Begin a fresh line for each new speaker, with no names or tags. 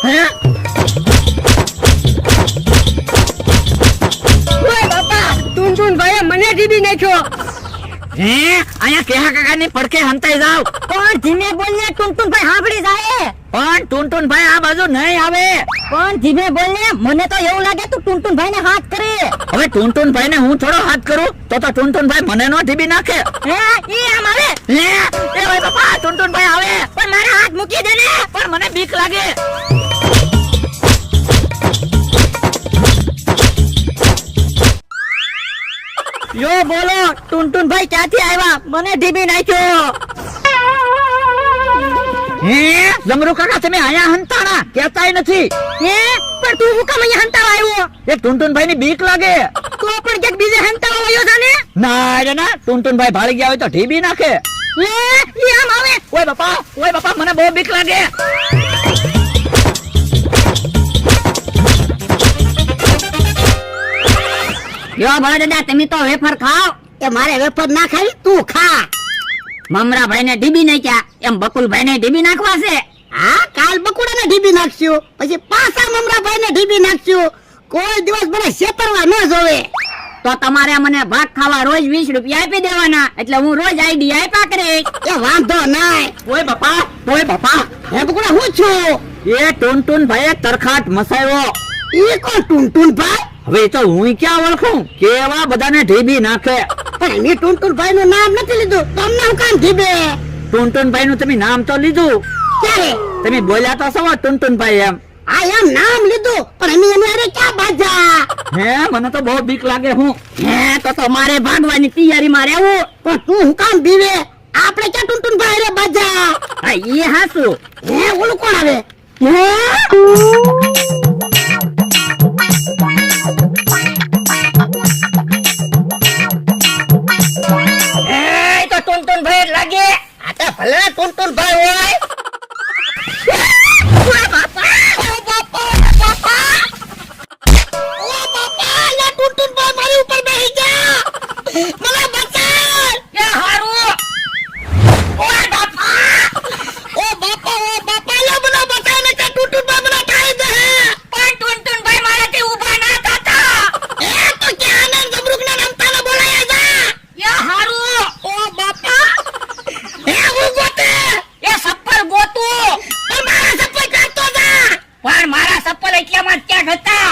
હે ઓય બાપા ટુનટુન ભાઈએ મને ડીબી નાખ્યો.
હે અહીંયા કેહા કાકાની પડખે હંતાઈ જાવ.
પણ ધીમે બોલને ટુનટુનભાઈ સાંભળી જાય.
પણ ટુનટુનભાઈ આ બાજુ નહીં આવે.
પણ ધીમે બોલને, મને તો એવું લાગે તું ટુનટુનભાઈને હાથ કરે.
હવે ટુનટુનભાઈને હું થોડો હાથ કરું તો ટુનટુનભાઈ મને નો ઢીબી નાખે.
હે ઈ આમ આવે.
લે એ ભાઈ બાપા ટુનટુનભાઈ આવે.
પણ મારા હાથ મૂકી દે ને.
પણ મને બીક લાગે.
યો બોલો ટુનટુનભાઈ ક્યાંથી આવ્યા? મને ઢીબી નાખ્યો.
હે જમરૂ કાકા તમે આયા હંતાણા કહેતાય નથી.
હે પણ તું હું કામ અહીંયા હંતાવા આવ્યો?
એ ટુનટુનભાઈની બીક લાગે.
તો પણ ક્યાંક બીજે હંતાવા આવ્યો છે ને?
ના રે ના ટુનટુનભાઈ ભાળી ગયા હોય તો ઢીબી નાખે.
હે ઈ આમ આવે.
ઓય બાપા મને બહુ બીક લાગે.
યો ભલા દાદા તમે તો વેફર ખાઓ. એ મારે વેફર ના ખાવી, તું ખા. મમરા ભાઈને ઢીબી નાખ્યા એમ બકુલ ભાઈને ઢીબી નાખવા છે. હા કાલ બકુડાને ઢીબી નાખશું, પછી પાછા મમરા ભાઈને ઢીબી નાખશું. કોઈ દિવસ મને છેતરવા ન જોવે. તો તમારે મને ભાગ ખાવા રોજ 20 રૂપિયા આપી દેવાના, એટલે હું રોજ આઈડી આપ્યા કરે. એ વાંધો નાય.
ઓય બાપા
હે બકુડા હું છું?
એ ટુનટુનભાઈએ તરખાટ મસાયો.
ઈ કોણ ટુનટુનભાઈ?
હવે તો હું ક્યાં ઓળખું કેવા બધાને ઢીબી નાખે.
પણ મેં ટુનટુનભાઈ નું નામ નથી લીધું, તમને હું કામ ઢીબે?
ટુનટુનભાઈ નું તમે નામ તો લીધું.
ક્યારે?
તમે બોલ્યા તો સવા ટુનટુનભાઈ એમ.
આ એમ નામ લીધું, પણ અમે અરે ક્યાં બાજા?
હે મને તો બહુ બીક લાગે. હું
હે તો મારે ભાગવાની તૈયારીમાં રહેવું. પણ તું હું કામ બીવે? આપણે ક્યાં ટુનટુનભાઈ રે બાજા?
હા ઈ હાસુ.
હે ઓલું કોણ આવે? હે એ તો ટુનટુનભાઈ જ લાગે. આ તો ભલે ટુનટુનભાઈ હોય. ઓય બાપા, ઓ બાપા, ઓ બાપા. ઓ બાપા, લે ટુનટુનભાઈ મારી ઉપર બેહી જા. મને બચાવ. એ હારું. ઓય બાપા. ઓ બાપા, ઓ બાપા, લે મને બચાવ ને કે ટુનટુનભાઈ મને ખાઈ દે. પણ ટુનટુનભાઈ મારાથી ઊભા ના થતા. એ તો ક્યાં ને જબરૂકના રમતાને બોલાયા જા. એ હારું. ઓ બાપા. એ હું ગોતે. એ સપ્પલ ગોતું. પણ મારા સપ્પલ કાઢતો જા. પણ મારા સપ્પલ એટલામાં ક્યાં હતા?